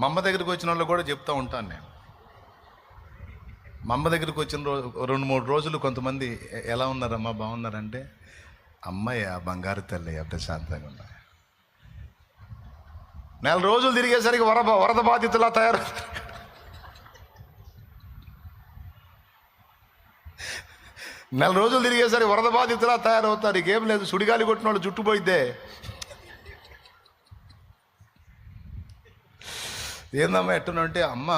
మా అమ్మ దగ్గరికి వచ్చిన వాళ్ళు కూడా చెప్తూ ఉంటాను నేను. మా అమ్మ దగ్గరికి వచ్చిన 2-3 రోజులు కొంతమంది ఎలా ఉన్నారమ్మా, బాగున్నారంటే, అమ్మయ్య బంగారు తల్లి ప్రశాంతంగా ఉన్నా. 4 రోజులు తిరిగేసరికి వరద బాధితులా తయారు. 4 రోజులు తిరిగేసరికి వరద బాధితులా తయారవుతారు. ఇకేం లేదు, సుడిగాలి కొట్టిన వాళ్ళు జుట్టుపోయిద్దే. ఏందమ్మా ఎట్టునంటే, అమ్మ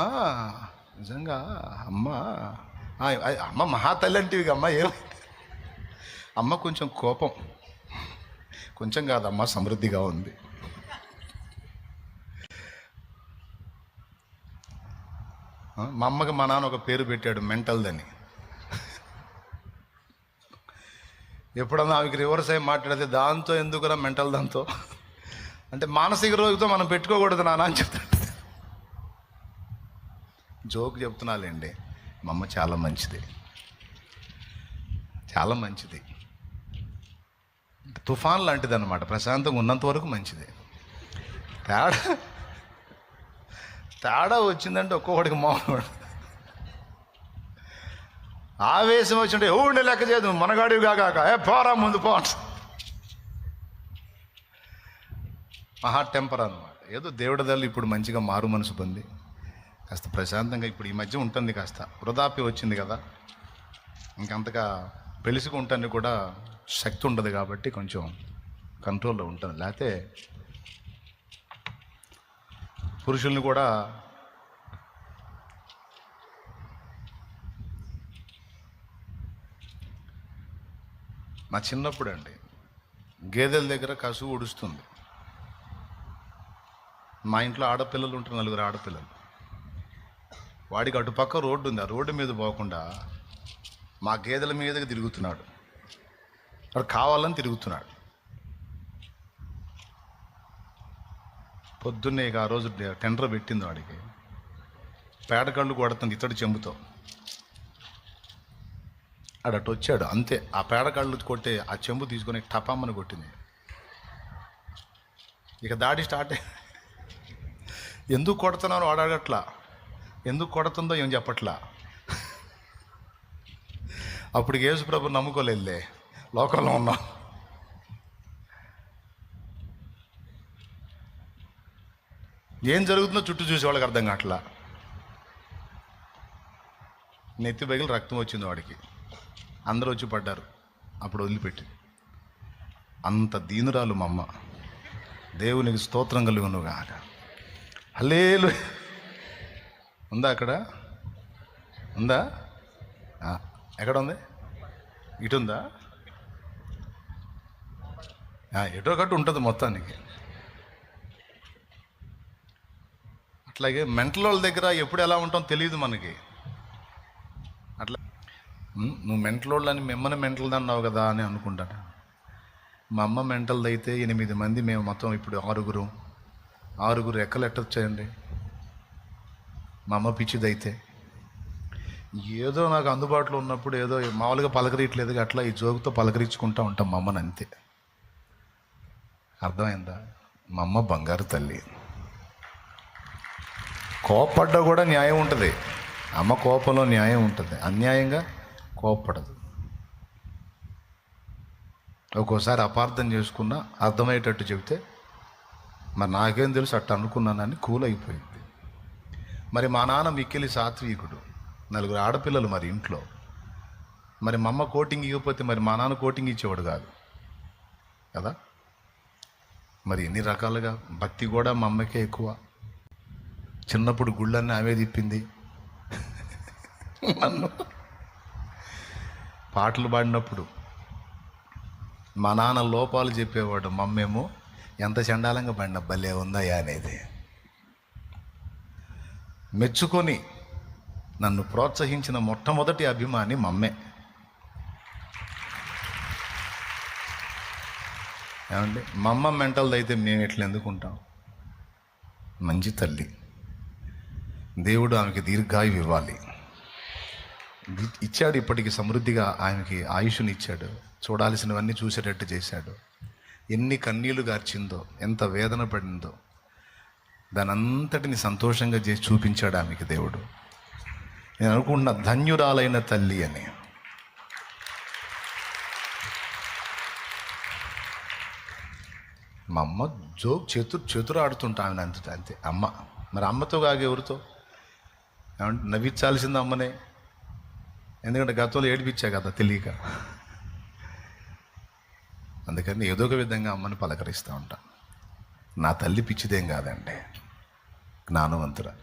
నిజంగా అమ్మ మహా తల్లి అంటివి అమ్మ. అమ్మ కొంచెం కోపం, కొంచెం కాదమ్మా సమృద్ధిగా ఉంది. మా అమ్మకి మా నాన్న ఒక పేరు పెట్టాడు, మెంటల్దని. ఎప్పుడన్నా ఆమెకి రివర్స్ అయ్యి మాట్లాడితే, దాంతో ఎందుకురా మెంటల్, దాంతో అంటే మానసిక రోగితో మనం పెట్టుకోకూడదు నాన్న అని చెప్తాడు. జోక్ చెప్తున్నాలేండి. మా అమ్మ చాలా మంచిది, చాలా మంచిది. తుఫాన్ లాంటిది అనమాట. ప్రశాంతంగా ఉన్నంత వరకు మంచిది. తేడా వచ్చిందంటే ఒక్కొక్కడికి మౌనం. ఆవేశం వచ్చింటే ఊడిని లెక్క చేయదు, మనగాడివి కాక పోరా ముందు పో. మహా టెంపర్ అనమాట. ఏదో దేవుడి దల్లి ఇప్పుడు మంచిగా మారు మనసు పొంది కాస్త ప్రశాంతంగా ఇప్పుడు ఈ మధ్య ఉంటుంది. కాస్త వృధాప్యం వచ్చింది కదా, ఇంకంతగా పెలుసుకుంటానికి కూడా శక్తి ఉండదు కాబట్టి కొంచెం కంట్రోల్లో ఉంటుంది. లేకపోతే పురుషుల్ని కూడా మా చిన్నప్పుడు అండి, గేదెల దగ్గర కసువు ఉడుస్తుంది. మా ఇంట్లో ఆడపిల్లలు ఉంటారు, 4 ఆడపిల్లలు. వాడికి అటుపక్క రోడ్డు ఉంది, ఆ రోడ్డు మీద పోకుండా మా గేదెల మీదకి తిరుగుతున్నాడు. వాడు కావాలని తిరుగుతున్నాడు. పొద్దున్నే ఇక ఆ రోజు టెండర్ పెట్టింది వాడికి. పేడకళ్ళు కొడుతుంది ఇతడు చెంబుతో. అటు వచ్చాడు అంతే, ఆ పేడకళ్ళు కొట్టే ఆ చెంబు తీసుకొని టపామ్మని కొట్టింది. ఇక దాడి స్టార్ట్. ఎందుకు కొడుతున్నాను వాడు అడగట్లా, ఎందుకు కొడుతుందో ఏం చెప్పట్లా. అప్పుడు యేసుప్రభు నమ్ముకోలేదులే, లోకంలో ఉన్నాం. ఏం జరుగుతుందో చుట్టూ చూసే వాళ్ళకి అర్థం కావట్లా. నెత్తి పగిలి రక్తం వచ్చింది వాడికి. అందరూ వచ్చి పడ్డారు. అప్పుడు వదిలిపెట్టి. అంత దీనురాలు మా అమ్మ. దేవునికి స్తోత్రం కలుగునుగా. హల్లెలూయా. ఉందా అక్కడ? ఉందా? ఎక్కడ ఉంది? ఇటు ఉందా? ఎటో కట్టు ఉంటుంది మొత్తానికి. అట్లాగే మెంటల్ వాళ్ళ దగ్గర ఎప్పుడు ఎలా ఉంటాం తెలియదు మనకి. అట్లా నువ్వు మెంటల్ వాళ్ళని మిమ్మల్ని మెంటల్ది అన్నావు కదా అని అనుకుంటాను. మా అమ్మ మెంటల్ది అయితే 8 మంది, మేము మొత్తం ఇప్పుడు 6 ఎక్కలు ఎట్టొచ్చాయండి. మా అమ్మ పిచ్చిదైతే ఏదో నాకు అందుబాటులో ఉన్నప్పుడు ఏదో మామూలుగా పలకరియట్లేదు, అట్లా ఈ జోకుతో పలకరించుకుంటూ ఉంటాం మా అమ్మని, అంతే. అర్థమైందా? మా అమ్మ బంగారు తల్లి. కోప్పడ్డా కూడా న్యాయం ఉంటుంది. అమ్మ కోపంలో న్యాయం ఉంటుంది, అన్యాయంగా కోప్పడదు. ఒక్కోసారి అపార్థం చేసుకున్నా అర్థమయ్యేటట్టు చెబితే, మరి నాకేం తెలుసు అట్ట అనుకున్నానని కూల్ అయిపోయింది. మరి మా నాన్న మిక్కిలి సాత్వికుడు, 4 ఆడపిల్లలు మరి ఇంట్లో. మరి మా అమ్మ కోటింగ్ ఇవ్వకపోతే మరి మా నాన్న కోటింగ్ ఇచ్చేవాడు కాదు కదా. మరి ఎన్ని రకాలుగా భక్తి కూడా మా అమ్మకే ఎక్కువ. చిన్నప్పుడు గుళ్ళన్నీ ఆమె తిప్పింది నన్ను. పాటలు పాడినప్పుడు మా నాన్న లోపాలు చెప్పేవాడు, మా అమ్మేమో ఎంత చండాలంగా పాడిన భలే ఉందయ్యా అనేది. మెచ్చుకొని నన్ను ప్రోత్సహించిన మొట్టమొదటి అభిమాని మా అమ్మే. ఏమండి, మా అమ్మ మెంటల్ది అయితే మేము ఎట్లా ఎందుకుంటాం? మంచి తల్లి. దేవుడు ఆమెకి దీర్ఘాయువు ఇవ్వాలి. ఇచ్చాడు, ఇప్పటికి సమృద్ధిగా ఆయనకి ఆయుష్ని ఇచ్చాడు. చూడాల్సినవన్నీ చూసేటట్టు చేశాడు. ఎన్ని కన్నీళ్లు గార్చిందో, ఎంత వేదన పడిందో. దాని అంతటిని సంతోషంగా చేసి చూపించాడు ఆమెకి దేవుడు. నేను అనుకుంటున్న ధన్యురాలైన తల్లి అని. మా అమ్మ చతురు ఆడుతుంటా ఆమె అంతే అమ్మ. మరి అమ్మతో కాగా ఎవరితో? ఏమంటే నవ్వించాల్సింది అమ్మనే, ఎందుకంటే గతంలో ఏడిపించా కదా తెలియక. అందుకని ఏదో ఒక విధంగా అమ్మని పలకరిస్తూ ఉంటాను. నా తల్లి పిచ్చిదేం కాదండి, జ్ఞానవంతురా.